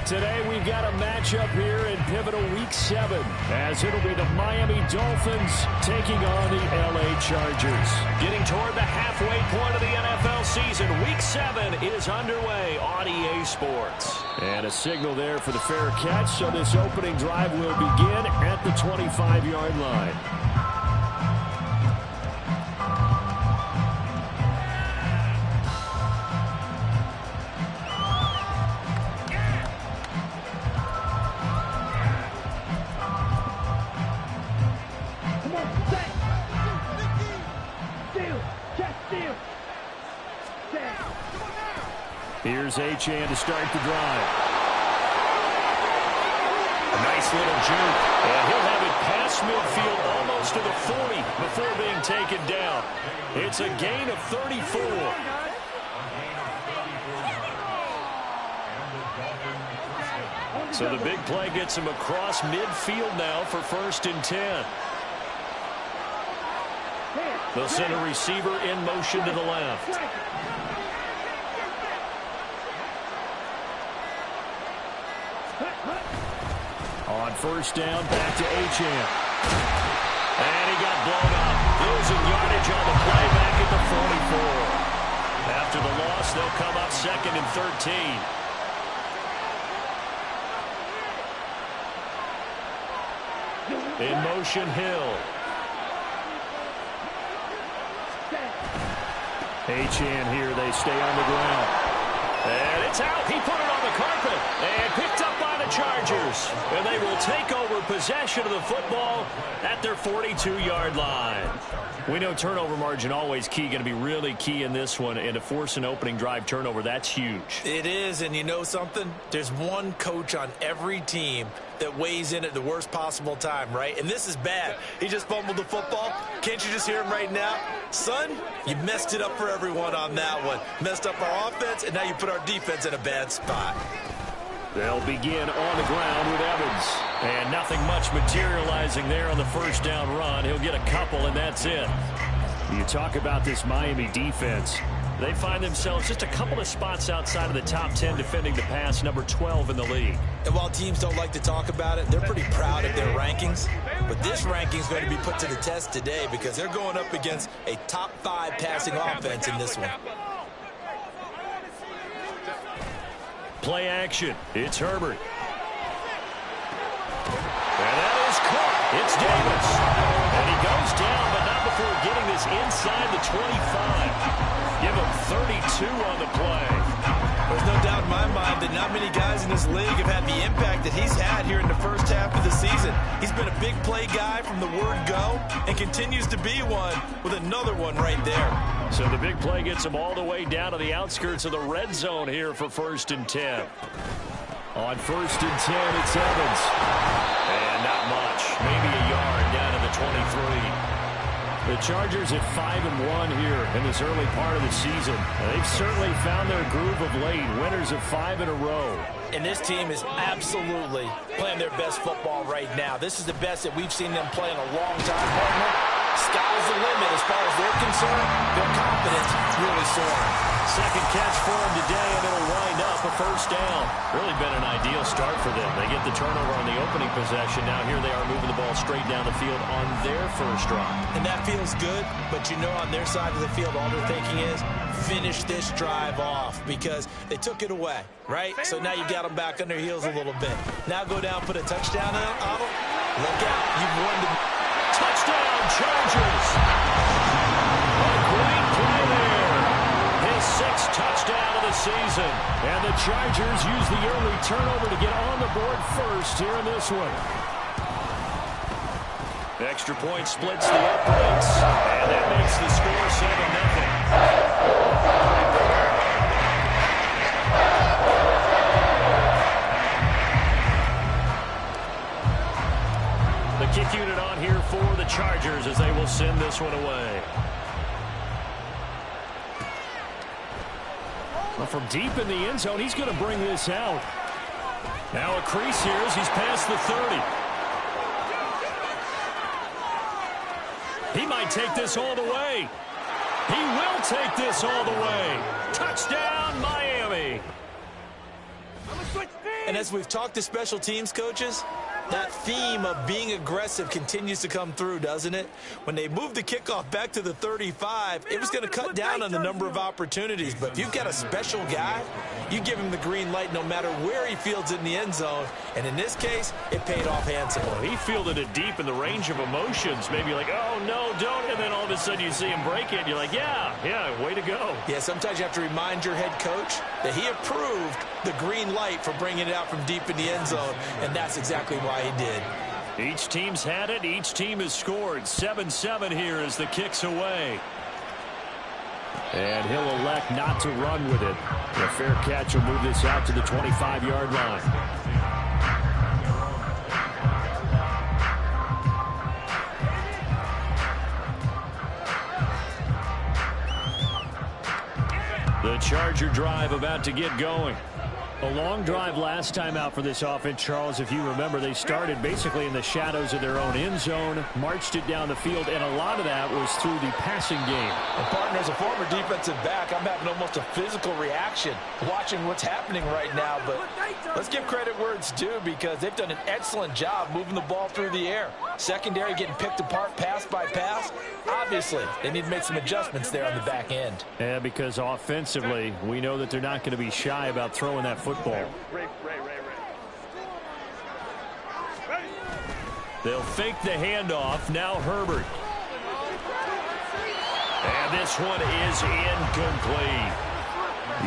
Today we've got a matchup here in pivotal Week 7, as it'll be the Miami Dolphins taking on the LA Chargers. Getting toward the halfway point of the NFL season, Week 7 is underway on EA Sports. And a signal there for the fair catch, so this opening drive will begin at the 25-yard line. Here's Achane to start the drive. A nice little juke. And he'll have it past midfield almost to the 40 before being taken down. It's a gain of 34. So the big play gets him across midfield now for 1st and 10. They'll send a receiver in motion to the left. On 1st down, back to Achane. And he got blown up. Losing yardage on the play back at the 44. After the loss, they'll come up 2nd and 13. In motion, Hill. Achane here, they stay on the ground. And it's out. He put it on the carpet and picked up by the Chargers. And they will take over possession of the football at their 42-yard line. We know turnover margin always key, going to be really key in this one. And to force an opening drive turnover, that's huge. It is, and you know something? There's one coach on every team that weighs in at the worst possible time, right? And this is bad. He just fumbled the football. Can't you just hear him right now? Son, you messed it up for everyone on that one. Messed up our offense, and now you put our defense in a bad spot. They'll begin on the ground with Evans. And nothing much materializing there on the 1st down run. He'll get a couple, and that's it. You talk about this Miami defense. They find themselves just a couple of spots outside of the top 10 defending the pass, number 12 in the league. And while teams don't like to talk about it, they're pretty proud of their rankings. But this ranking is going to be put to the test today because they're going up against a top 5 passing offense in this one. Play action. It's Herbert. And that is caught. It's Davis. And he goes down, but not before getting this inside the 25. Give him 32 on the play. There's no doubt in my mind that not many guys in this league have had the impact that he's had here in the 1st half of the season. He's been a big play guy from the word go and continues to be one with another one right there. So the big play gets him all the way down to the outskirts of the red zone here for 1st and 10. On 1st and 10, it's Evans. And not much. Maybe a yard down to the 23. The Chargers at 5-1 here in this early part of the season. They've certainly found their groove of late. Winners of 5 in a row. And this team is absolutely playing their best football right now. This is the best that we've seen them play in a long time, partner. Sky's the limit as far as they're concerned. Their confidence is really soaring. 2nd catch for him today, and it'll wind up a 1st down. Really been an ideal start for them. They get the turnover on the opening possession. Now here they are moving the ball straight down the field on their 1st drive. And that feels good, but you know on their side of the field all they're thinking is finish this drive off because they took it away, right? So now you got them back on their heels a little bit. Now go down, put a touchdown on them. Look out, you've won the touchdown, Chargers. A great play there. His 6th touchdown of the season. And the Chargers use the early turnover to get on the board first here in this one. Extra point splits the uprights. And that makes the score 7-0. The kick unit on here for the Chargers as they will send this one away. Well, from deep in the end zone, he's going to bring this out. Now a crease here as he's past the 30. He might take this all the way. He will take this all the way. Touchdown, Miami. And as we've talked to special teams coaches, that theme of being aggressive continues to come through, doesn't it? When they moved the kickoff back to the 35, it was going to cut down on the number of opportunities. But if you've got a special guy, you give him the green light no matter where he fields in the end zone. And in this case, it paid off handsomely. Well, he fielded it deep in the range of emotions. Maybe like, oh, no, don't. And then all of a sudden you see him break it. And you're like, yeah, way to go. Yeah, sometimes you have to remind your head coach that he approved the green light for bringing it out from deep in the end zone. And that's exactly why he did. Each team's had it. Each team has scored. 7-7 here as the kick's away. And he'll elect not to run with it. A fair catch will move this out to the 25-yard line. The Charger drive about to get going. A long drive last time out for this offense, Charles. If you remember, they started basically in the shadows of their own end zone, marched it down the field, and a lot of that was through the passing game. And partner, as a former defensive back, I'm having almost a physical reaction watching what's happening right now. But let's give credit where it's due, because they've done an excellent job moving the ball through the air. Secondary getting picked apart pass by pass. Obviously, they need to make some adjustments there on the back end. Yeah, because offensively, we know that they're not going to be shy about throwing that football. They'll fake the handoff. Now Herbert. And this one is incomplete.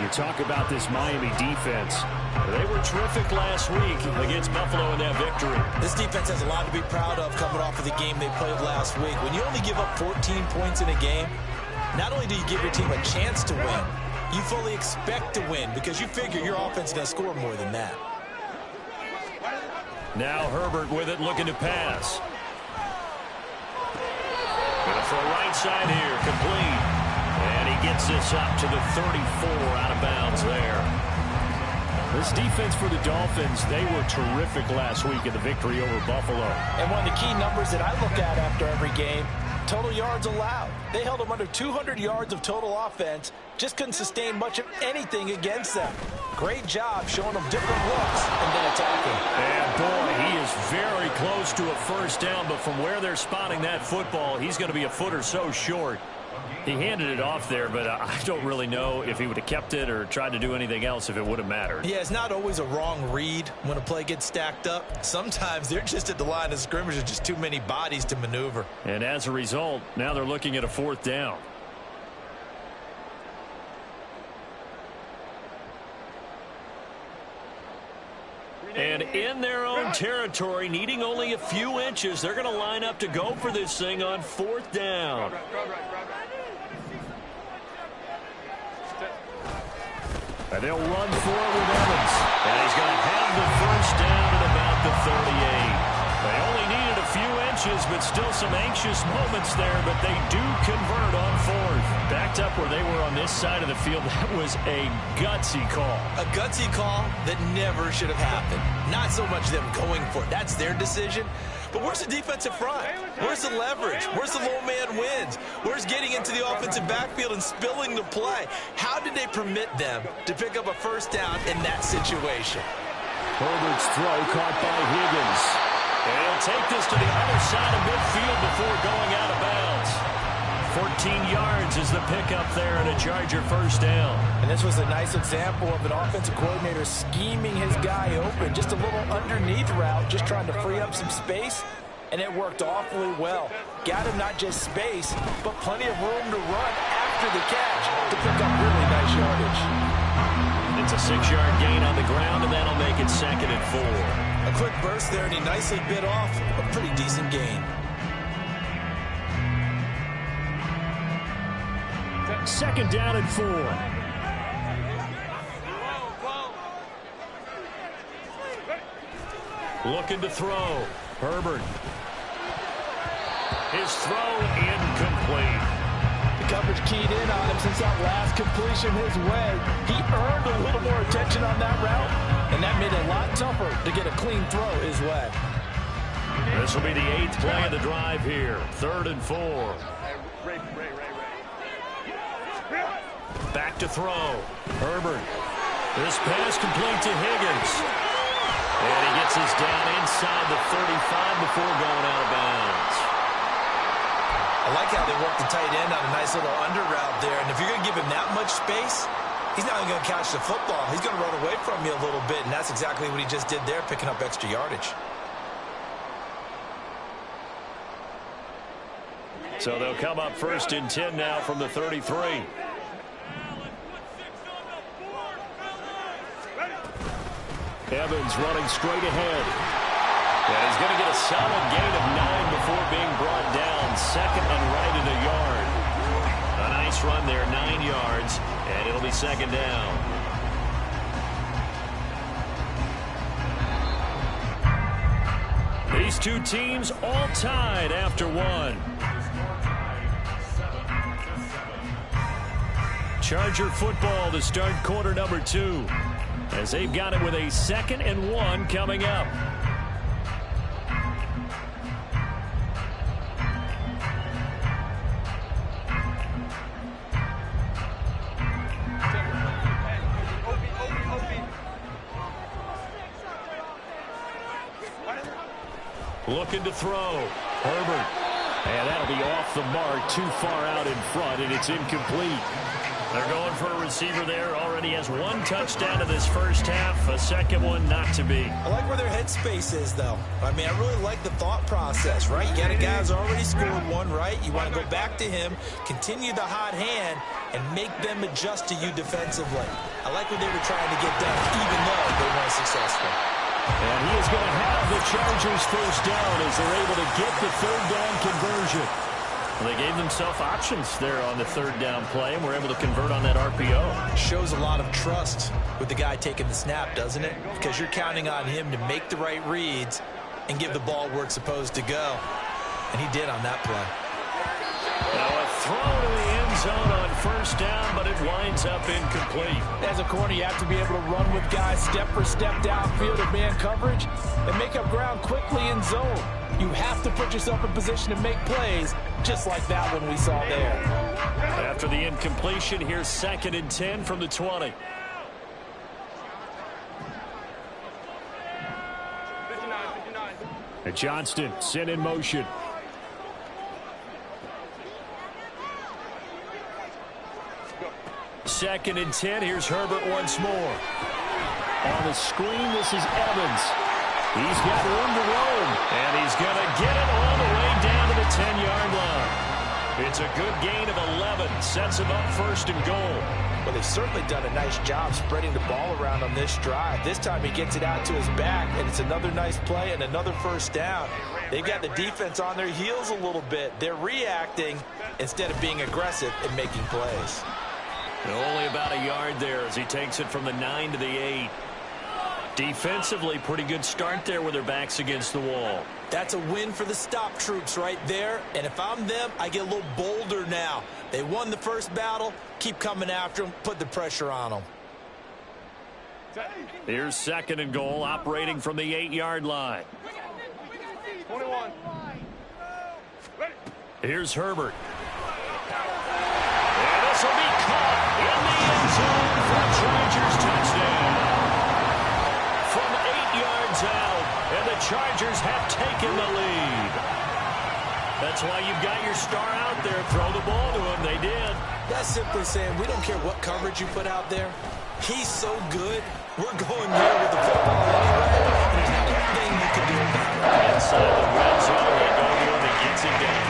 You talk about this Miami defense. They were terrific last week against Buffalo in that victory. This defense has a lot to be proud of coming off of the game they played last week. When you only give up 14 points in a game, not only do you give your team a chance to win, you fully expect to win because you figure your offense is going to score more than that. Now Herbert with it, looking to pass. Going for a right side here, complete. And he gets this up to the 34, out of bounds there. This defense for the Dolphins, they were terrific last week in the victory over Buffalo. And one of the key numbers that I look at after every game, total yards allowed. They held them under 200 yards of total offense, just couldn't sustain much of anything against them. Great job showing them different looks and then attacking. And boy, he is very close to a first down, but from where they're spotting that football, he's going to be a foot or so short. He handed it off there, but I don't really know if he would have kept it or tried to do anything else if it would have mattered. Yeah, it's not always a wrong read when a play gets stacked up. Sometimes they're just at the line of scrimmage. There's just too many bodies to maneuver. And as a result, now they're looking at a fourth down. And in their own territory, needing only a few inches, they're going to line up to go for this thing on fourth down. And they'll run forward with Evans. And he's going to have the first down at about the 38. They only needed a few inches, but still some anxious moments there, but they do convert on fourth. Backed up where they were on this side of the field, that was a gutsy call. A gutsy call that never should have happened. Not so much them going for it. That's their decision. But where's the defensive front? Where's the leverage? Where's the low man wins? Where's getting into the offensive backfield and spilling the play? How did they permit them to pick up a first down in that situation? Herbert's throw caught by Higgins. And he'll take this to the other side of midfield before going out of bounds. 14 yards is the pickup there and a Charger first down. And this was a nice example of an offensive coordinator scheming his guy open. Just a little underneath route, just trying to free up some space. And it worked awfully well. Got him not just space, but plenty of room to run after the catch to pick up really nice yardage. It's a 6-yard gain on the ground, and that'll make it 2nd and 4. A quick burst there, and he nicely bit off a pretty decent gain. Second down and 4. Looking to throw. Herbert. His throw incomplete. The coverage keyed in on him since that last completion his way. He earned a little more attention on that route, and that made it a lot tougher to get a clean throw his way. This will be the 8th play of the drive here. 3rd and 4. Back to throw. Herbert. This pass complete to Higgins. is down inside the 35 before going out of bounds. I like how they work the tight end on a nice little under route there. And if you're going to give him that much space, he's not even going to catch the football. He's going to run away from you a little bit, and that's exactly what he just did there, picking up extra yardage. So they'll come up 1st and 10 now from the 33. Evans running straight ahead. And he's going to get a solid gain of 9 before being brought down. Second and right in a yard. A nice run there, 9 yards, and it'll be 2nd down. These two teams all tied after one. Charger football to start quarter number 2. As they've got it with a 2nd and 1 coming up. Looking to throw. Herbert. And that'll be off the mark, too far out in front, and it's incomplete. They're going for a receiver there. Already has 1 touchdown in this first half. A second one not to be. I like where their headspace is, though. I mean, I really like the thought process, right? You got a guy who's already scored 1, right? You want to go back to him, continue the hot hand, and make them adjust to you defensively. I like what they were trying to get done, even though they weren't successful. And he is going to have the Chargers first down as they're able to get the 3rd down conversion. Well, they gave themselves options there on the 3rd down play and were able to convert on that RPO. Shows a lot of trust with the guy taking the snap, doesn't it? Because you're counting on him to make the right reads and give the ball where it's supposed to go. And he did on that play. Now a throw to the end zone on 1st down, but it winds up incomplete. As a corner, you have to be able to run with guys step for step downfield in man coverage and make up ground quickly in zone. You have to put yourself in position to make plays, just like that one we saw there. After the incompletion, here's 2nd and 10 from the 20. 59. Johnston sent in motion. Second and 10. Here's Herbert once more. On the screen, this is Evans. He's got room to roam, and he's going to get it all the way down to the 10-yard line. It's a good gain of 11. Sets him up 1st and goal. Well, they've certainly done a nice job spreading the ball around on this drive. This time he gets it out to his back, and it's another nice play and another 1st down. They've got the defense on their heels a little bit. They're reacting instead of being aggressive and making plays. Only about a yard there as he takes it from the 9 to the 8. Defensively, pretty good start there with their backs against the wall. That's a win for the stop troops right there. And if I'm them, I get a little bolder now. They won the first battle. Keep coming after them. Put the pressure on them. Here's 2nd and goal, operating from the 8-yard line. 21. Here's Herbert. And this will be caught in the end zone for a Chargers touchdown. From 8 yards out, and the Chargers have taken the lead. That's why you've got your star out there. Throw the ball to him. They did. That's simply saying we don't care what coverage you put out there. He's so good. We're going there with the football anyway. There's not a thing you can do about it. Inside the red zone, they go to him and gets it down.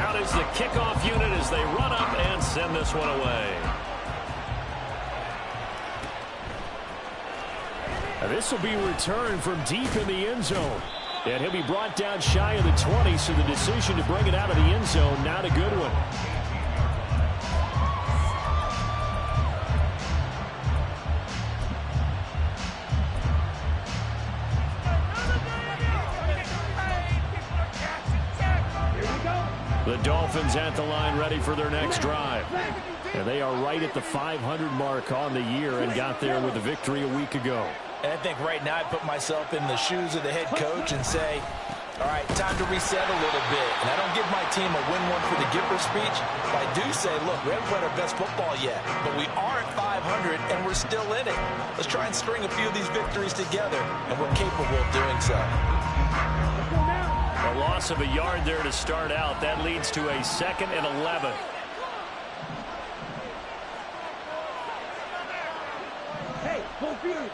Out is the kickoff unit as they run up and send this one away. This will be returned from deep in the end zone. And he'll be brought down shy of the 20, so the decision to bring it out of the end zone, not a good one. The Dolphins at the line ready for their next drive. And they are right at the 500 mark on the year and got there with a victory a week ago. And I think right now I put myself in the shoes of the head coach and say, All right, time to reset a little bit. And I don't give my team a win one for the Gipper speech, but I do say, look, we haven't played our best football yet, but we are at 500 and we're still in it. Let's try and string a few of these victories together, and we're capable of doing so. A loss of a yard there to start out. That leads to a 2nd and 11. Hey, full field.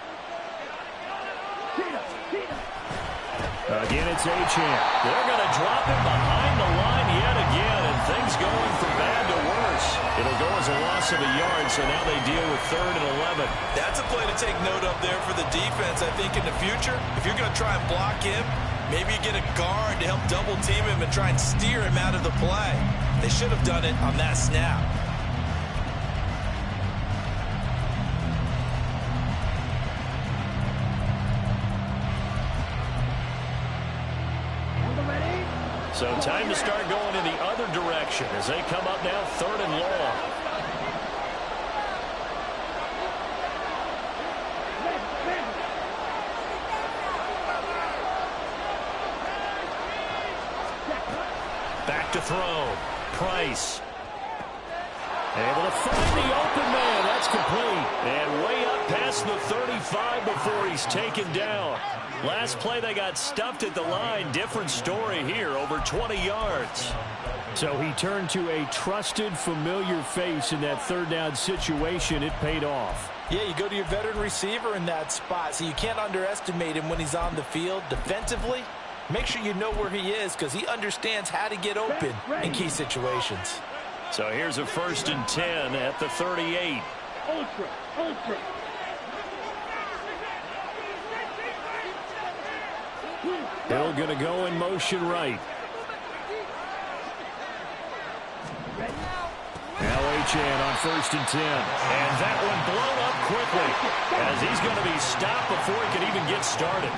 Again, it's Achane. They're going to drop him behind the line yet again, and things going from bad to worse. It'll go as a loss of a yard, so now they deal with 3rd and 11. That's a play to take note of there for the defense, I think, in the future. If you're going to try and block him, maybe you get a guard to help double-team him and try and steer him out of the play. They should have done it on that snap. So time to start going in the other direction as they come up now 3rd and long. Back to throw. Price. Able to find the open man. That's complete. And way up past the 35 before he's taken down. Last play, they got stuffed at the line. Different story here, over 20 yards. So he turned to a trusted, familiar face in that 3rd down situation. It paid off. Yeah, you go to your veteran receiver in that spot, so you can't underestimate him when he's on the field. Defensively, make sure you know where he is because he understands how to get open in key situations. So here's a 1st and 10 at the 38. Ultra. Hill going to go in motion right. Now Achane on 1st and 10. And that one blown up quickly as he's going to be stopped before he can even get started.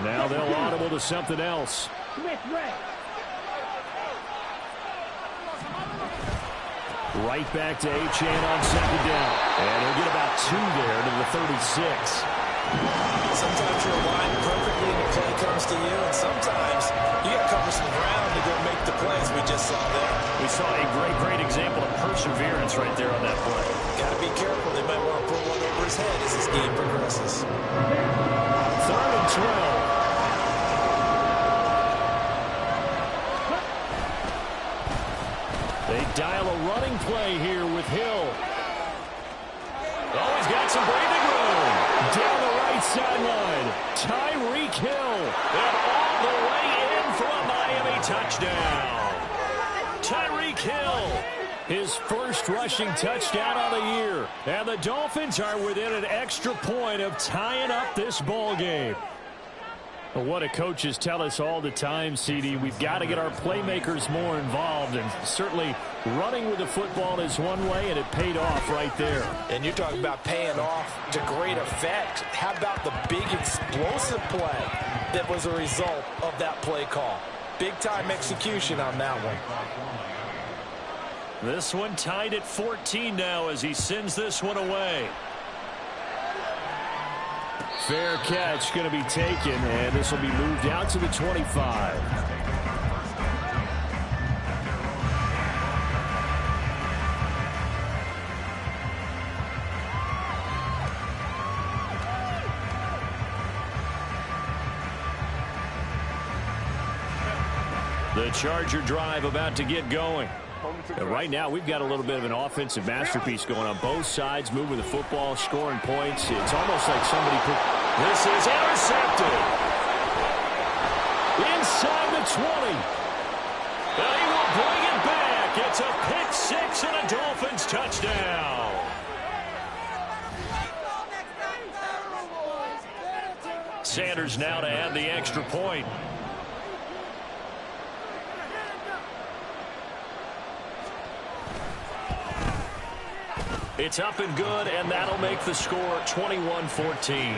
Now they'll audible to something else. Right back to Achane on 2nd down. And he'll get about 2 there to the 36. Sometimes you're aligned perfectly and the play comes to you, and sometimes you got to cover some ground to go make the plays we just saw there. We saw a great example of perseverance right there on that play. Got to be careful. They might want to put one over his head as this game progresses. 3rd and 12. They dial a running play here with Hill. Oh, he's got some breathing room. Down the right sideline. Tyreek Hill. And all the way in for a Miami touchdown. Tyreek Hill. His first rushing touchdown of the year. And the Dolphins are within an extra point of tying up this ball game. Well, what do coaches tell us all the time, CD? We've got to get our playmakers more involved, and certainly running with the football is one way, and it paid off right there. And you're talking about paying off to great effect. How about the big explosive play that was a result of that play call? Big-time execution on that one. This one tied at 14 now as he sends this one away. Fair catch going to be taken, and this will be moved out to the 25. The Charger drive about to get going. And right now, we've got a little bit of an offensive masterpiece going on both sides, moving the football, scoring points. It's almost like somebody put... This is intercepted. Inside the 20. And he will bring it back. It's a pick six and a Dolphins touchdown. Sanders now to add the extra point. It's up and good, and that'll make the score 21-14.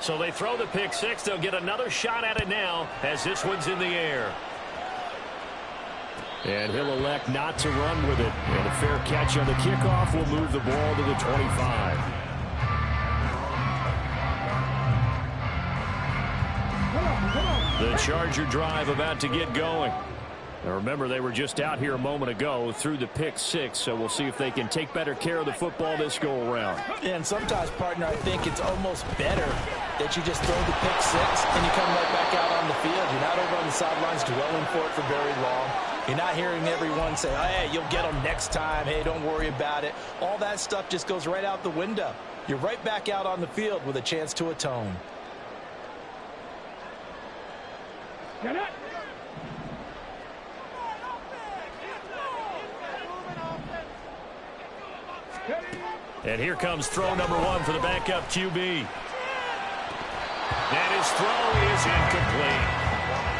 So they throw the pick six. They'll get another shot at it now as this one's in the air. And he'll elect not to run with it. And a fair catch on the kickoff will move the ball to the 25. The Charger drive about to get going. Now remember, they were just out here a moment ago through the pick six, so we'll see if they can take better care of the football this go-around. And sometimes, partner, I think it's almost better that you just throw the pick six and you come right back out on the field. You're not over on the sidelines dwelling for it for very long. You're not hearing everyone say, oh, hey, you'll get them next time. Hey, don't worry about it. All that stuff just goes right out the window. You're right back out on the field with a chance to atone. Get it. And here comes throw number one for the backup QB. And his throw is incomplete.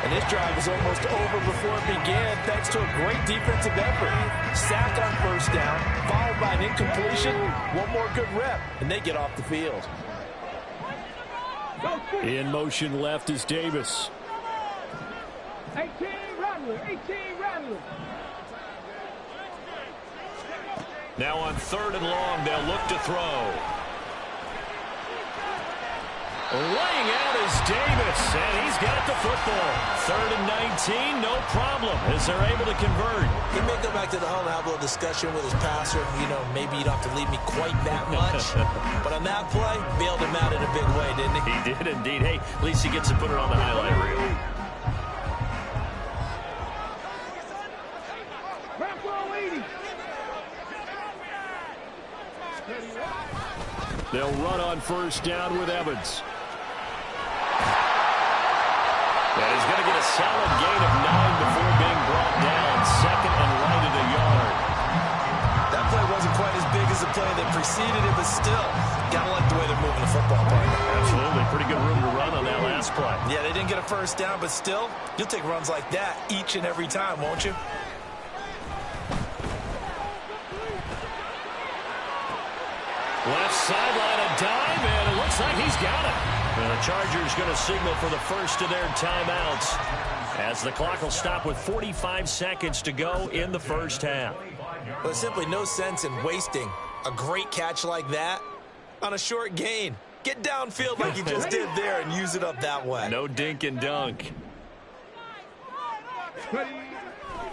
And this drive is almost over before it began thanks to a great defensive effort. Sack on first down, followed by an incompletion. One more good rep, and they get off the field. In motion left is Davis. 18 Rattler, 18 Rattler. Now on 3rd and long, they'll look to throw. Laying out is Davis, and he's got the football. 3rd and 19, no problem, as they're able to convert. He may go back to the huddle and have a little discussion with his passer. You know, maybe you don't have to leave me quite that much. But on that play, bailed him out in a big way, didn't he? He did indeed. Hey, at least he gets to put it on the highlight reel. They'll run on first down with Evans. And he's going to get a solid gain of 9 before being brought down. 2nd and right at a yard. That play wasn't quite as big as the play that preceded it, but still, got to like the way they're moving the football, partner. Absolutely. Pretty good room to run on that last play. Yeah, they didn't get a first down, but still, you'll take runs like that each and every time, won't you? Left sideline, a dime, and it looks like he's got it. And the Chargers going to signal for the first of their timeouts as the clock will stop with 45 seconds to go in the first half. Well, there's simply no sense in wasting a great catch like that on a short gain. Get downfield like you just did there and use it up that way. No dink and dunk.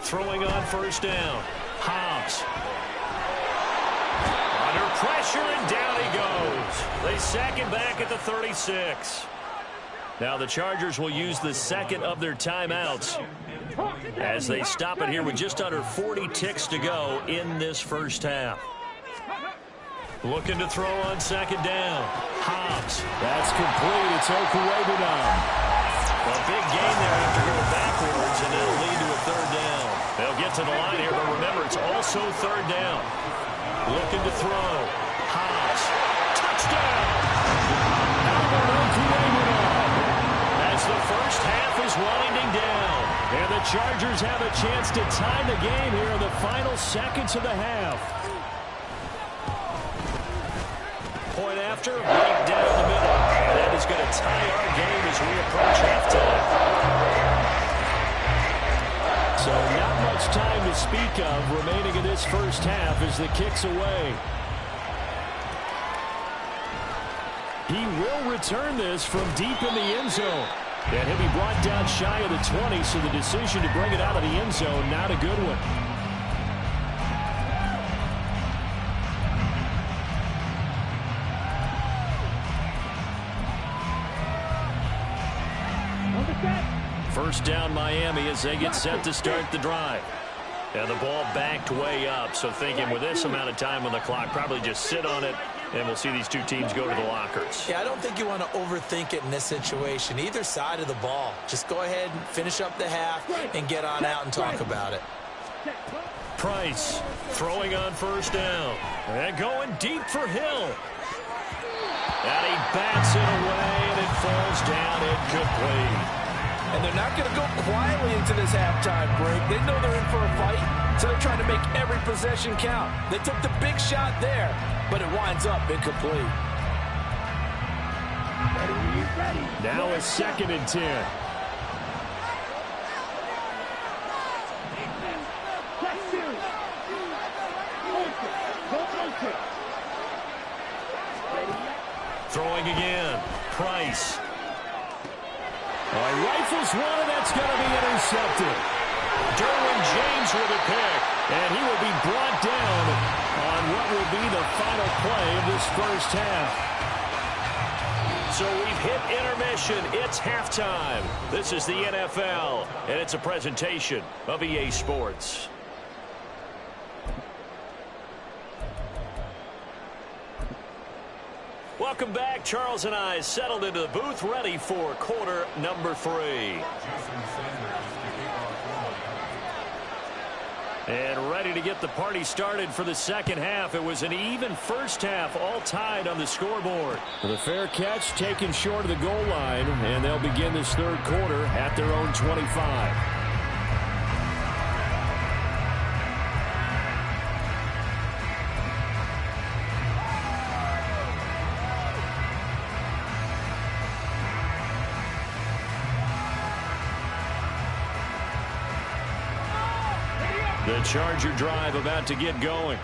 Throwing on first down. Hobbs. Under pressure, and down he goes. They sack him back at the 36. Now the Chargers will use the second of their timeouts as they stop it here with just under 40 ticks to go in this first half. Looking to throw on second down. Hobbs. That's complete. It's Okurebunom. A big gain there after going backwards, and it'll lead to a 3rd down. They'll get to the line here, but remember, it's also 3rd down. Looking to throw. Hobbs. Touchdown! Albert Okurebunom. As the first half is winding down. And the Chargers have a chance to tie the game here in the final seconds of the half. Point after, right down the middle. And that is going to tie our game as we approach halftime. So not much time to speak of remaining in this first half as the kick's away. He will return this from deep in the end zone. And he'll be brought down shy of the 20, so the decision to bring it out of the end zone, not a good one. First down Miami as they get set to start the drive. And the ball backed way up, so thinking with this amount of time on the clock, probably just sit on it, and we'll see these two teams go to the lockers. Yeah, I don't think you want to overthink it in this situation. Either side of the ball. Just go ahead and finish up the half and get on out and talk about it. Price throwing on first down. And going deep for Hill. And he bats it away, and it falls down incomplete. And they're not going to go quietly into this halftime break. They know they're in for a fight, so they're trying to make every possession count. They took the big shot there, but it winds up incomplete. Now a 2nd and 10. Throwing again. Price. Rifles one, and that's going to be intercepted. Derwin James with a pick, and he will be brought down on what will be the final play of this first half. So we've hit intermission. It's halftime. This is the NFL, and it's a presentation of EA Sports. Welcome back. Charles and I settled into the booth, ready for quarter number 3. And ready to get the party started for the second half. It was an even first half, all tied on the scoreboard. The fair catch taken short of the goal line, and they'll begin this third quarter at their own 25. The Charger drive about to get going.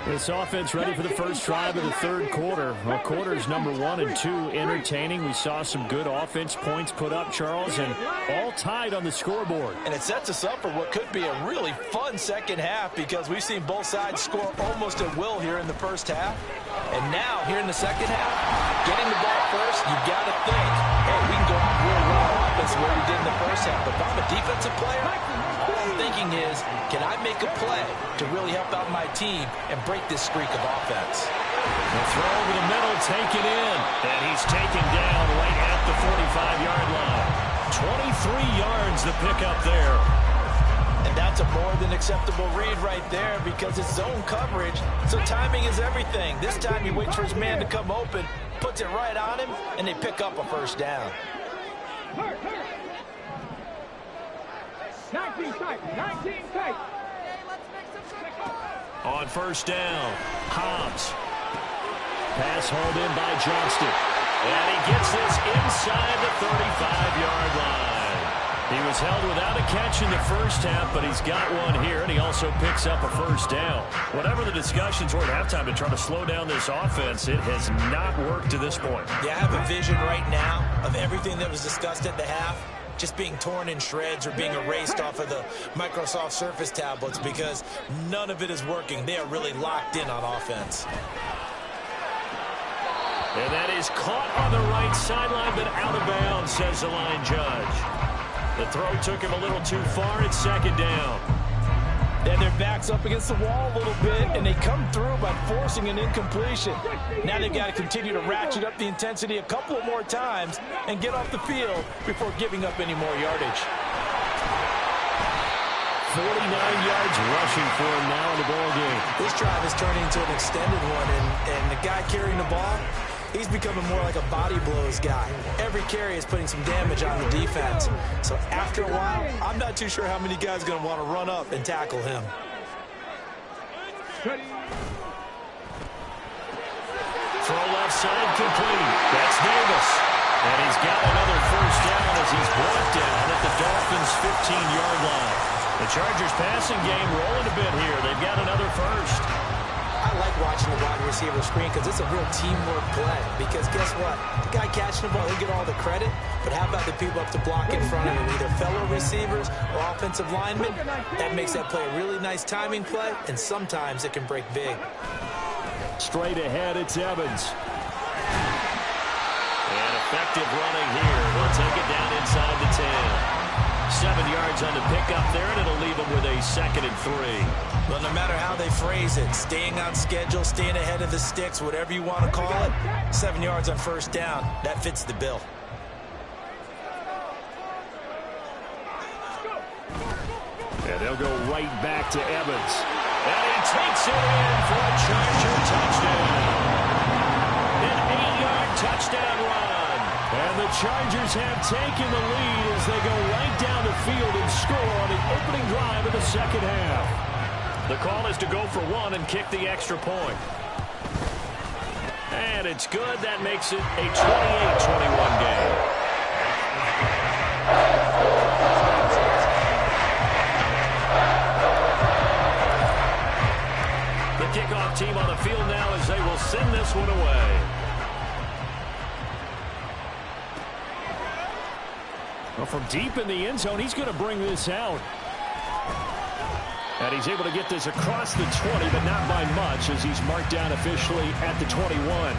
This offense ready for the first drive of the third quarter. Well, quarters number 1 and 2 entertaining. We saw some good offense points put up, Charles, and all tied on the scoreboard. And it sets us up for what could be a really fun second half because we've seen both sides score almost at will here in the first half. And now, here in the second half, getting the ball first, you got to think, hey, we can go out real well on offense the way we did in the first half. But if I'm a defensive player, all I'm thinking is, can I make a play to really help out my team and break this streak of offense? The throw over the middle, taken in, and he's taken down right at the 45-yard line. 23 yards the pickup there. And that's a more than acceptable read right there because it's zone coverage, so timing is everything. This time he waits for his man to come open, puts it right on him, and they pick up a first down. 19 tight, 19 tight. On first down, Hobbs. Pass hauled in by Johnston. And he gets this inside the 35-yard line. He was held without a catch in the first half, but he's got one here, and he also picks up a first down. Whatever the discussions were at halftime to try to slow down this offense, it has not worked to this point. Yeah, I have a vision right now of everything that was discussed at the half just being torn in shreds or being erased off of the Microsoft Surface tablets because none of it is working. They are really locked in on offense. And that is caught on the right sideline, but out of bounds, says the line judge. The throw took him a little too far. It's second down. And their back's up against the wall a little bit, and they come through by forcing an incompletion. Now they've got to continue to ratchet up the intensity a couple of more times and get off the field before giving up any more yardage. 49 yards rushing for him now in the ball game. This drive is turning into an extended one, and the guy carrying the ball, he's becoming more like a body blows guy. Every carry is putting some damage on the defense. So after a while, I'm not too sure how many guys are going to want to run up and tackle him. Throw left side complete. That's Davis. And he's got another first down as he's brought down at the Dolphins' 15-yard line. The Chargers passing game rolling a bit here. They've got another first. I like watching the wide receiver screen because it's a real teamwork play. Because guess what? The guy catching the ball, he'll get all the credit. But how about the people up to block in front of him, either fellow receivers or offensive linemen? That makes that play a really nice timing play, and sometimes it can break big. Straight ahead, it's Evans. And effective running here. He'll take it down inside the 10. 7 yards on the pickup there, and it'll leave him with a 2nd and 3. Well, no matter how they phrase it, staying on schedule, staying ahead of the sticks, whatever you want to call it, 7 yards on first down, that fits the bill. And they'll go right back to Evans. And he takes it in for a Charger touchdown. An 8-yard touchdown run. And the Chargers have taken the lead as they go right down the field and score on the opening drive of the second half. The call is to go for one and kick the extra point. And it's good. That makes it a 28-21 game. The kickoff team on the field now as they will send this one away. Well, from deep in the end zone, he's going to bring this out. And he's able to get this across the 20, but not by much as he's marked down officially at the 21.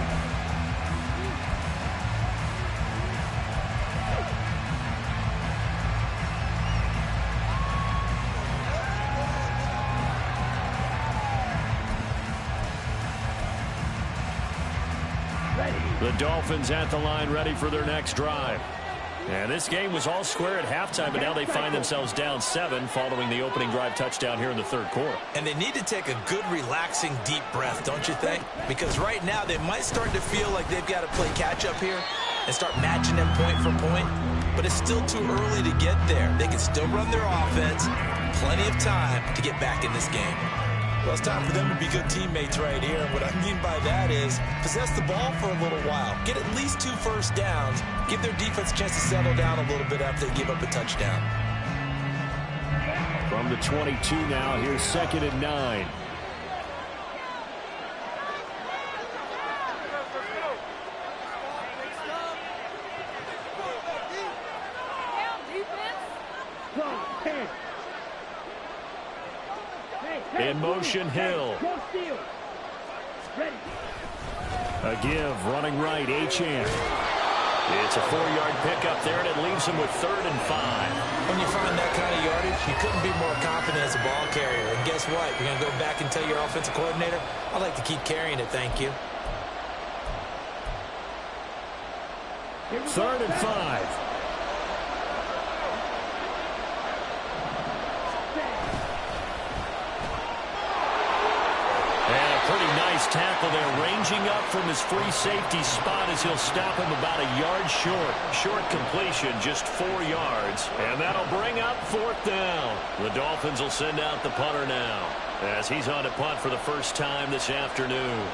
The Dolphins at the line ready for their next drive. And this game was all square at halftime, but now they find themselves down 7 following the opening drive touchdown here in the third quarter. And they need to take a good, relaxing, deep breath, don't you think? Because right now they might start to feel like they've got to play catch-up here and start matching them point for point. But it's still too early to get there. They can still run their offense. Plenty of time to get back in this game. Well, it's time for them to be good teammates right here. And what I mean by that is possess the ball for a little while. Get at least 2 first downs. Give their defense a chance to settle down a little bit after they give up a touchdown. From the 22 now, here's 2nd and 9. In motion, Hill. A give, running right, Achane. It's a 4-yard pickup there, and it leaves him with 3rd and 5. When you find that kind of yardage, you couldn't be more confident as a ball carrier. And guess what? You're going to go back and tell your offensive coordinator, I'd like to keep carrying it, thank you. 3rd and 5. Pretty nice tackle there, ranging up from his free safety spot as he'll stop him about a yard short. Short completion, just 4 yards. And that'll bring up 4th down. The Dolphins will send out the punter now as he's on to punt for the first time this afternoon.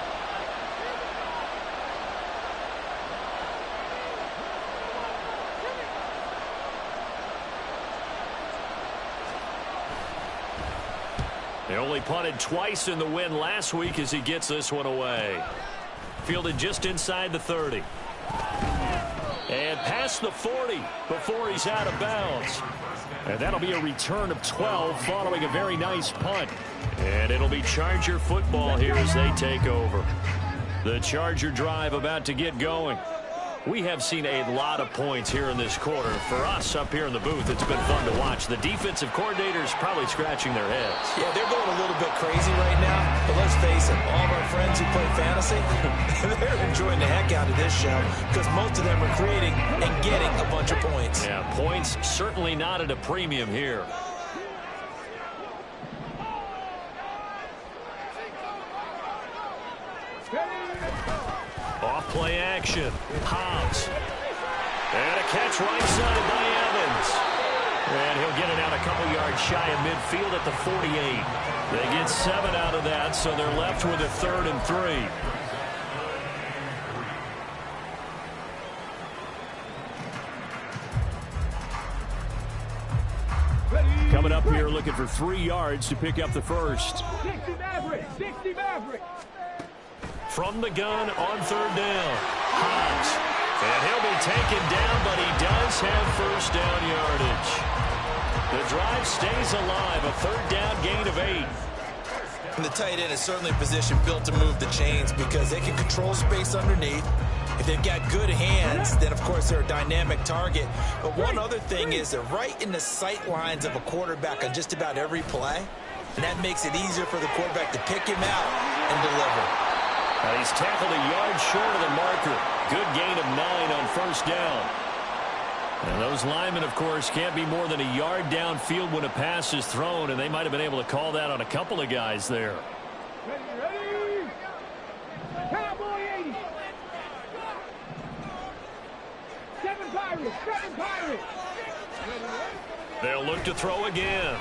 They only punted twice in the win last week as he gets this one away. Fielded just inside the 30. And past the 40 before he's out of bounds. And that'll be a return of 12 following a very nice punt. And it'll be Charger football here as they take over. The Charger drive about to get going. We have seen a lot of points here in this quarter. For us up here in the booth, it's been fun to watch. The defensive coordinators probably scratching their heads. Yeah, they're going a little bit crazy right now. But let's face it, all of our friends who play fantasy, they're enjoying the heck out of this show because most of them are creating and getting a bunch of points. Yeah, points certainly not at a premium here. Off play action. Hobbs. And a catch right side by Evans. And he'll get it out a couple yards shy of midfield at the 48. They get 7 out of that, so they're left with a 3rd and 3. Coming up here looking for 3 yards to pick up the first. 60 Maverick, 60 Maverick. From the gun on 3rd down. Hobbs. And he'll be taken down, but he does have first down yardage. The drive stays alive. A 3rd down gain of 8. And the tight end is certainly a position built to move the chains because they can control space underneath. If they've got good hands, then, of course, they're a dynamic target. But one other thing is they're right in the sight lines of a quarterback on just about every play. And that makes it easier for the quarterback to pick him out and deliver. He's tackled a yard short of the marker. Good gain of 9 on first down. And those linemen, of course, can't be more than a yard downfield when a pass is thrown, and they might have been able to call that on a couple of guys there. Ready. Cowboy 80. 7 Pirates, 7 Pirates. They'll look to throw again.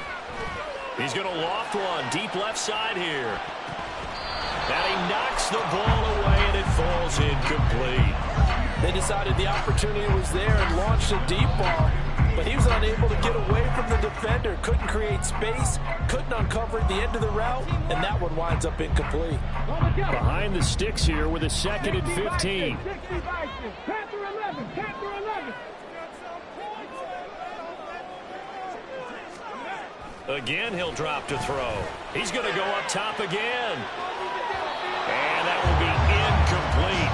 He's going to loft one deep left side here. And he knocks the ball away, and it falls incomplete. They decided the opportunity was there and launched a deep ball. but he was unable to get away from the defender. Couldn't create space, couldn't uncover at the end of the route, and that one winds up incomplete. Behind the sticks here with a 2nd and 15. Again, he'll drop to throw. He's going to go up top again. And that will be incomplete.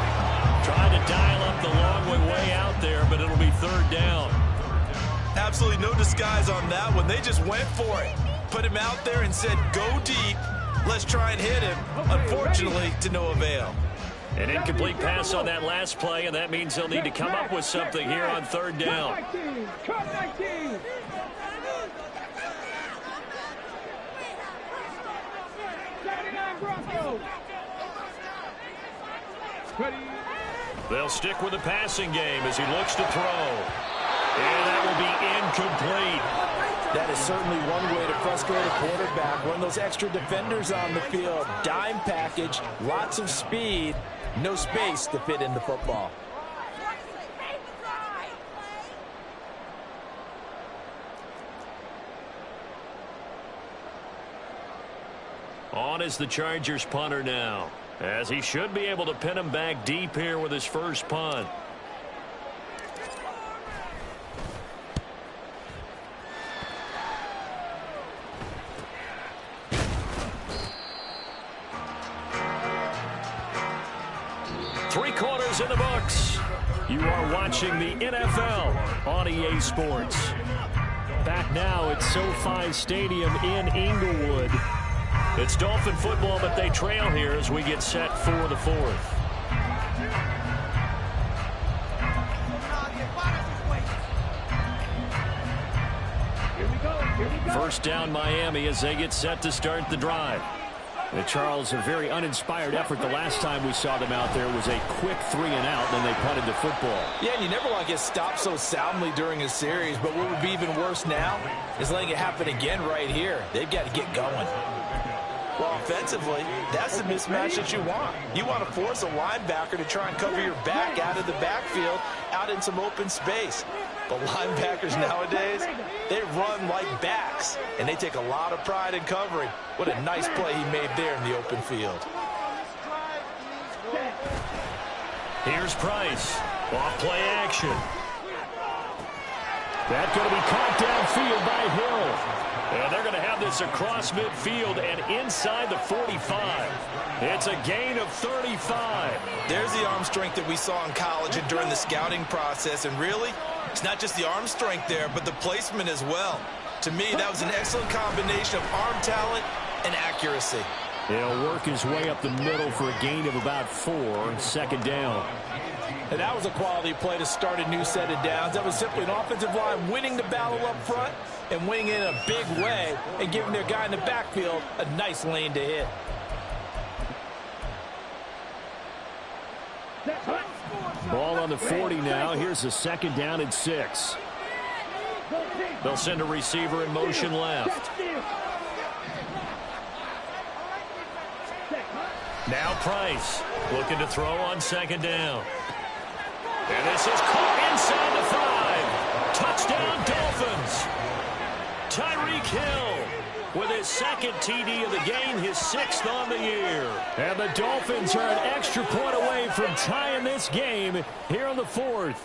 Trying to dial up the long way out there, but it'll be 3rd down. Absolutely no disguise on that one. They just went for it. Put him out there and said, go deep. Let's try and hit him. Unfortunately, to no avail. An incomplete pass on that last play, and that means they'll need to come up with something here on 3rd down. They'll stick with the passing game as he looks to throw. And that will be incomplete. That is certainly one way to frustrate a quarterback. Run those extra defenders on the field. Dime package, lots of speed, no space to fit in the football. On is the Chargers punter now, as he should be able to pin him back deep here with his first punt. Three quarters in the books. You are watching the NFL on EA Sports. Back now at SoFi Stadium in Inglewood. It's Dolphin football, but they trail here as we get set for the 4th. First down Miami as they get set to start the drive. And Charles, a very uninspired effort. The last time we saw them out there was a quick 3-and-out, and then they punted the football. Yeah, and you never want to get stopped so soundly during a series, but what would be even worse now is letting it happen again right here. They've got to get going. Well, offensively, that's the mismatch that you want. You want to force a linebacker to try and cover your back out of the backfield, out in some open space. But linebackers nowadays, they run like backs, and they take a lot of pride in covering. What a nice play he made there in the open field. Here's Price. Off play action. That's going to be caught downfield by Hill. And they're going to have this across midfield and inside the 45. It's a gain of 35. There's the arm strength that we saw in college and during the scouting process. And really, it's not just the arm strength there, but the placement as well. To me, that was an excellent combination of arm talent and accuracy. He'll work his way up the middle for a gain of about 4, 2nd down. And that was a quality play to start a new set of downs. That was simply an offensive line winning the battle up front and winning it in a big way and giving their guy in the backfield a nice lane to hit. Ball on the 40 now. Here's a 2nd down and 6. They'll send a receiver in motion left. Now Price looking to throw on 2nd down. And this is caught inside the 5. Touchdown Dolphins. Tyreek Hill with his 2nd TD of the game, his 6th on the year. And the Dolphins are an extra point away from tying this game here on the 4th.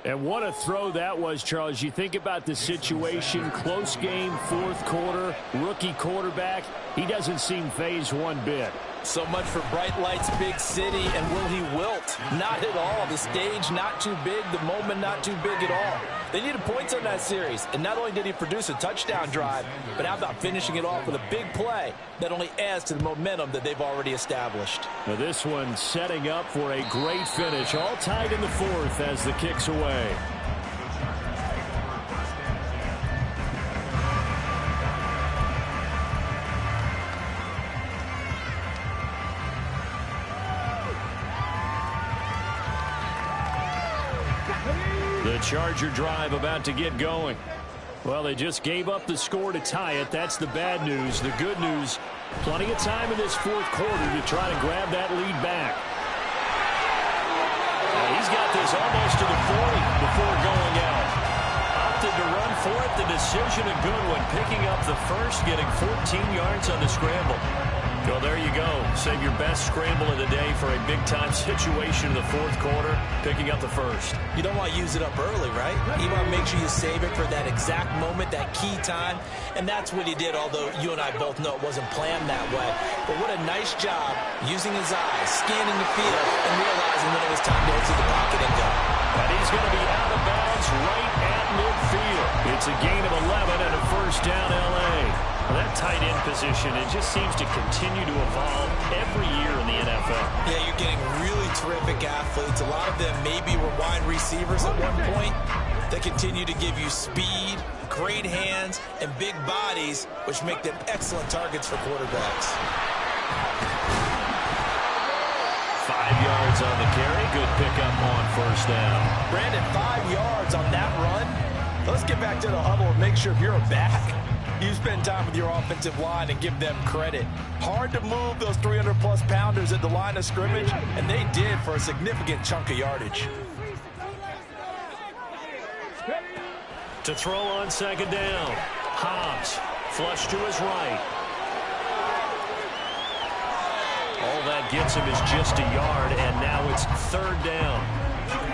And what a throw that was, Charles. You think about the situation, close game, 4th quarter, rookie quarterback. He doesn't seem phased one bit. So much for bright lights, big city, and will he wilt? Not at all. The stage not too big, the moment not too big at all. They needed points on that series, and not only did he produce a touchdown drive, but how about finishing it off with a big play that only adds to the momentum that they've already established. Now this one setting up for a great finish, all tied in the 4th as the kick's away. The Charger drive about to get going. Well, they just gave up the score to tie it. That's the bad news. The good news, plenty of time in this 4th quarter to try to grab that lead back. He's got this almost to the 40 before going out. Opted to run for it. The decision a good one. Picking up the first, getting 14 yards on the scramble. Well, there you go. Save your best scramble of the day for a big-time situation in the fourth quarter, picking up the first. You don't want to use it up early, right? You want to make sure you save it for that exact moment, that key time. And that's what he did, although you and I both know it wasn't planned that way. But what a nice job using his eyes, scanning the field, and realizing when it was time to exit the pocket and go. And he's going to be out of bounds right at midfield. It's a gain of 11 and a first down, L.A. Well, that tight end position, it just seems to continue to evolve every year in the NFL. Yeah, you're getting really terrific athletes. A lot of them maybe were wide receivers at one point. They continue to give you speed, great hands, and big bodies, which make them excellent targets for quarterbacks. 5 yards on the carry. Good pickup on first down. Brandon, 5 yards on that run. Let's get back to the huddle and make sure if you're a back, you spend time with your offensive line and give them credit. Hard to move those 300-plus pounders at the line of scrimmage, and they did for a significant chunk of yardage. To throw on second down. Hobbs, flush to his right. All that gets him is just a yard, and now it's third down.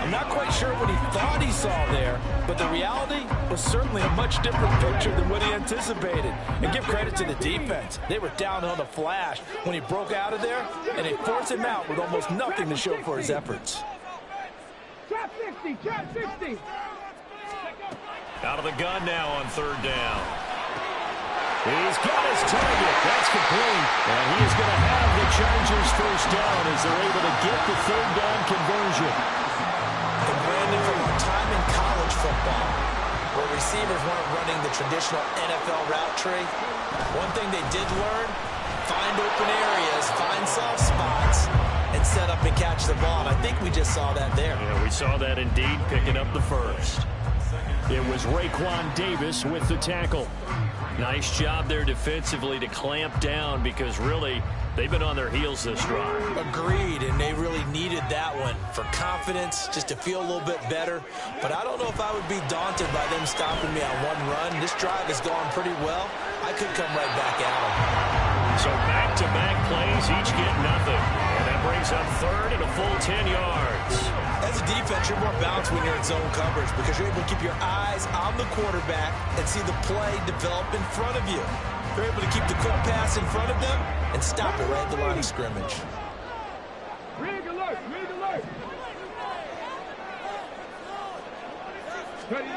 I'm not quite sure what he thought he saw there, but the reality was certainly a much different picture than what he anticipated. And give credit to the defense. They were down on the flash when he broke out of there, and they forced him out with almost nothing to show for his efforts. Trap 60, trap 60. Out of the gun now on third down. He's got his target. That's complete. And he is going to have the Chargers first down as they're able to get the third down conversion. And Brandon, from our time in college football, where receivers weren't running the traditional NFL route tree, one thing they did learn, find open areas, find soft spots, and set up and catch the ball. And I think we just saw that there. Yeah, we saw that indeed, picking up the first. It was Raekwon Davis with the tackle. Nice job there defensively to clamp down because really they've been on their heels this drive. Agreed, and they really needed that one for confidence, just to feel a little bit better. But I don't know if I would be daunted by them stopping me on one run. This drive has gone pretty well. I could come right back at them. So back-to-back plays, each get nothing. And that brings up third and a full 10 yards. As a defense, you're more balanced when you're in zone coverage because you're able to keep your eyes on the quarterback and see the play develop in front of you. You're able to keep the quick pass in front of them and stop it right at the line of scrimmage. Rig alert, rig alert. Ready.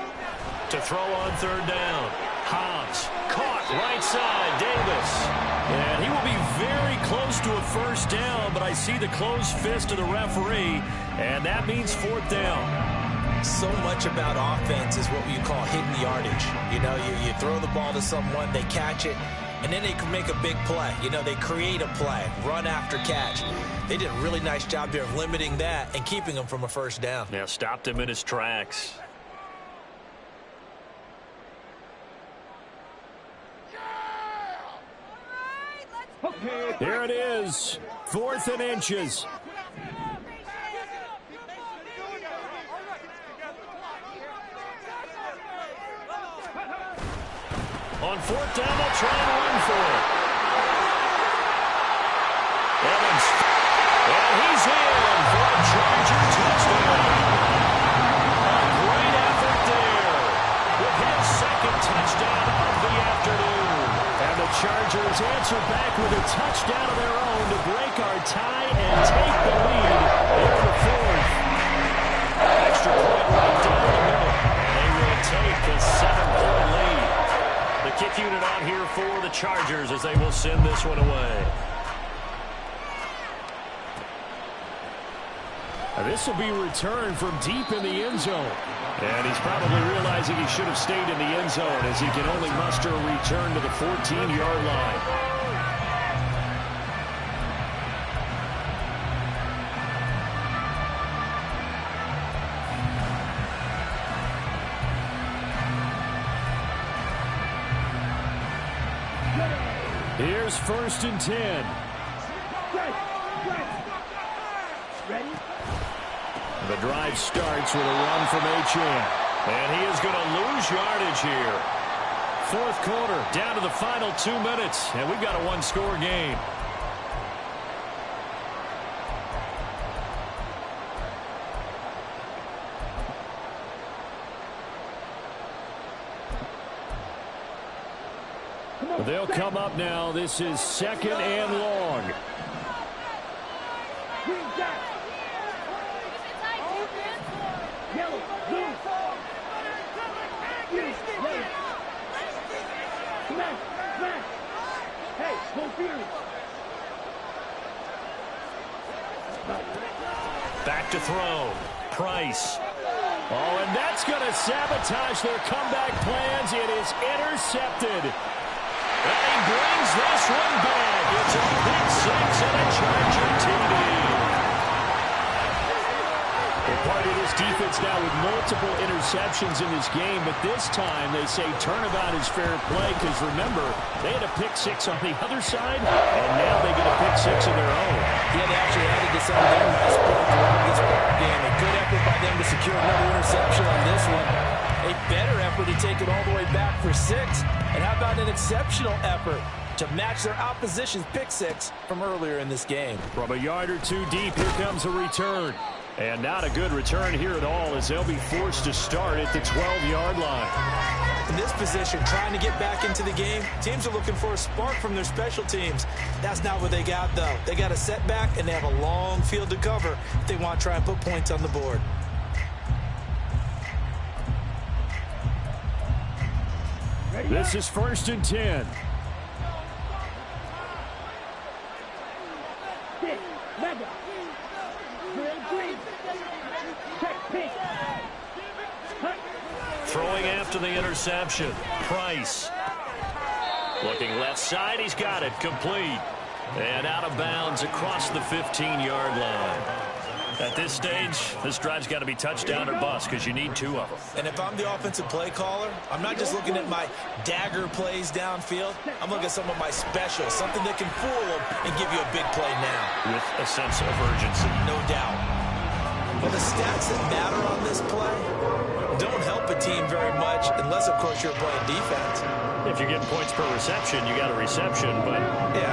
To throw on third down. Hobbs caught right side. Davis. And he will be very close to a first down, but I see the closed fist of the referee, and that means fourth down. So much about offense is what you call hidden yardage. You know, you throw the ball to someone, they catch it, and then they can make a big play. You know, they create a play, run after catch. They did a really nice job there of limiting that and keeping them from a first down. Yeah, stopped him in his tracks. Okay. Here it is, 4th and inches. On fourth down, they'll try and run for it. Evans, and he's in for a Charger touchdown. A great effort there with his second touchdown of the afternoon. And the Chargers answer back with a touchdown of their own to break our tie and take the lead in the fourth. Extra point right down the middle. They will take a 7-point lead. The kick unit out here for the Chargers as they will send this one away. And this will be returned from deep in the end zone. And he's probably realizing he should have stayed in the end zone as he can only muster a return to the 14-yard line. Here's 1st and 10. Ready? The drive starts with a run from Achane. And he is going to lose yardage here. Fourth quarter, down to the final 2 minutes, and we've got a one-score game. They'll come up now. This is 2nd and long. Back to throw. Price. Oh, and that's going to sabotage their comeback plans. It is intercepted. And he brings this one back. It's a pick six and a Charger TD. They're part of this defense now with multiple interceptions in this game, but this time they say turnabout is fair play because, remember, they had a pick six on the other side, and now they get a pick six of their own. Yeah, they actually added to some of their nice play throughout this ball game. A good effort by them to secure another interception on this one. A better effort to take it all the way back for 6. And how about an exceptional effort to match their opposition's pick six from earlier in this game? From a yard or two deep, here comes a return. And not a good return here at all as they'll be forced to start at the 12-yard line. In this position, trying to get back into the game, teams are looking for a spark from their special teams. That's not what they got, though. They got a setback, and they have a long field to cover if they want to try and put points on the board. This is 1st and 10. Throwing after the interception. Price. Looking left side. He's got it. Complete. And out of bounds across the 15-yard line. At this stage, this drive's got to be touchdown or bust because you need 2 of them. And if I'm the offensive play caller, I'm not just looking at my dagger plays downfield. I'm looking at some of my specials, something that can fool them and give you a big play now. With a sense of urgency. No doubt. But the stats that matter on this play don't help a team very much unless, of course, you're playing defense. If you're getting points per reception, you got a reception, but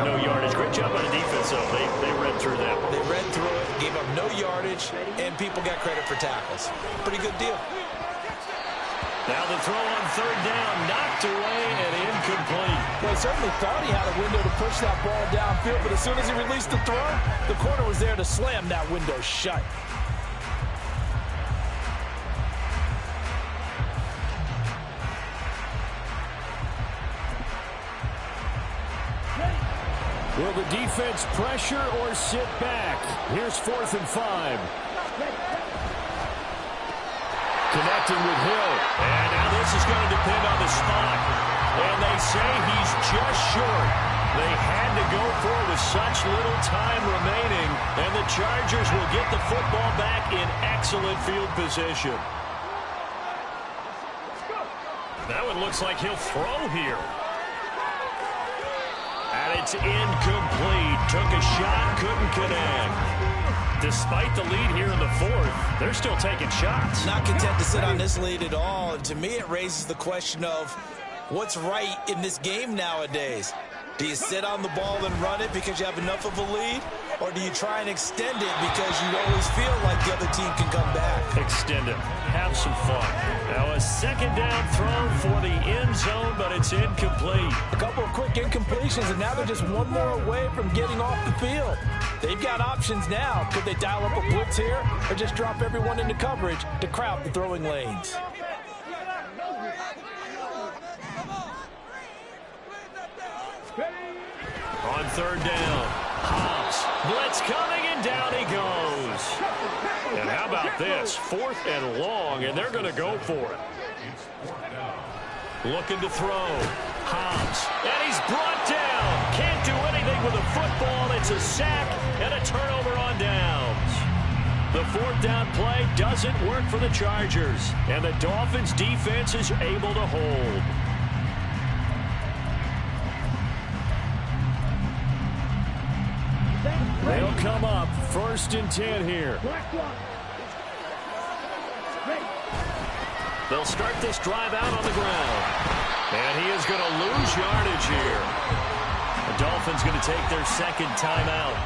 no yardage. Great job by the defense, though. They read through that. They read through it, gave up no yardage, and people got credit for tackles. Pretty good deal. Now the throw on 3rd down, knocked away and incomplete. Well, he certainly thought he had a window to push that ball downfield, but as soon as he released the throw, the corner was there to slam that window shut. Will the defense pressure or sit back? Here's 4th and 5. Connecting with Hill. And now this is going to depend on the spot. And they say he's just short. They had to go for it with such little time remaining. And the Chargers will get the football back in excellent field position. That one looks like he'll throw here. And it's incomplete. Took a shot, couldn't connect. Despite the lead here in the 4th, they're still taking shots. Not content to sit on this lead at all. And to me, it raises the question of what's right in this game nowadays. Do you sit on the ball and run it because you have enough of a lead? Or do you try and extend it because you always feel like the other team can come back? Extend it. Have some fun. Now a 2nd down throw for the end zone, but it's incomplete. A couple of quick incompletions, and now they're just one more away from getting off the field. They've got options now. Could they dial up a blitz here or just drop everyone into coverage to crowd the throwing lanes? On 3rd down, Hobbs. Blitz coming, and down he goes. And how about this? 4th and long, and they're going to go for it. Looking to throw. Hobbs. And he's brought down. Can't do anything with a football. It's a sack and a turnover on downs. The 4th down play doesn't work for the Chargers. And the Dolphins' defense is able to hold. They'll come up 1st and 10 here. They'll start this drive out on the ground. And he is going to lose yardage here. The Dolphins going to take their second timeout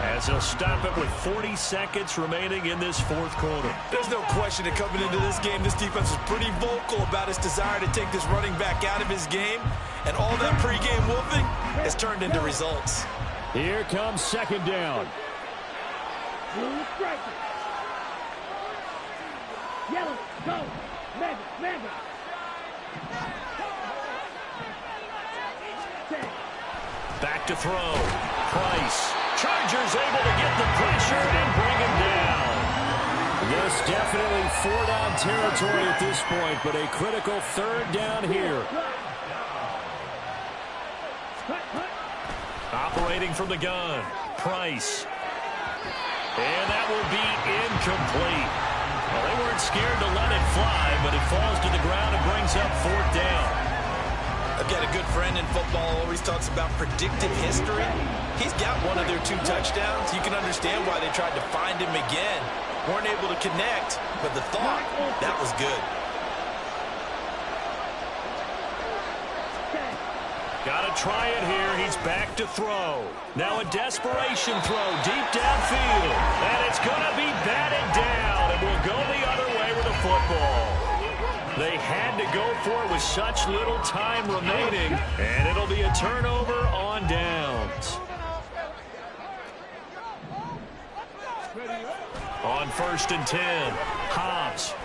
as they'll stop it with 40 seconds remaining in this fourth quarter. There's no question that coming into this game, this defense was pretty vocal about its desire to take this running back out of his game. And all that pregame whooping has turned into results. Here comes second down. Yellow, go. Mega. Back to throw. Price. Chargers able to get the pressure and bring him down. This definitely four-down territory at this point, but a critical third down here. Operating from the gun. Price. And that will be incomplete. Well, they weren't scared to let it fly, but it falls to the ground and brings up fourth down. I've got a good friend in football, always talks about predictive history. He's got one of their 2 touchdowns. You can understand why they tried to find him again. Weren't able to connect, but the thought, that was good. Got to try it here. He's back to throw. Now a desperation throw deep downfield. And it's going to be batted down. And will go the other way with the football. They had to go for it with such little time remaining. And it'll be a turnover on downs. On 1st and 10, Hobbs.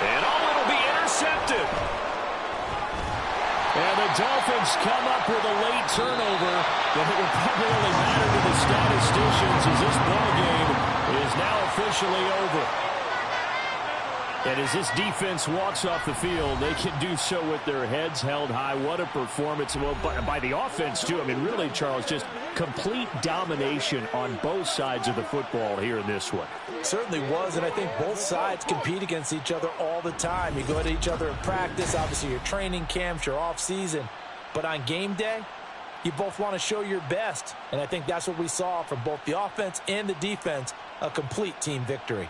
And it'll be intercepted. And the Dolphins come up with a late turnover, but it will probably only matter to the statisticians as this ball game is now officially over. And as this defense walks off the field, they can do so with their heads held high. What a performance. Well, by the offense, too. I mean, really, Charles, just complete domination on both sides of the football here in this one. Certainly was, and I think both sides compete against each other all the time. You go at each other in practice, obviously your training camps, your off-season. But on game day, you both want to show your best. And I think that's what we saw from both the offense and the defense, a complete team victory.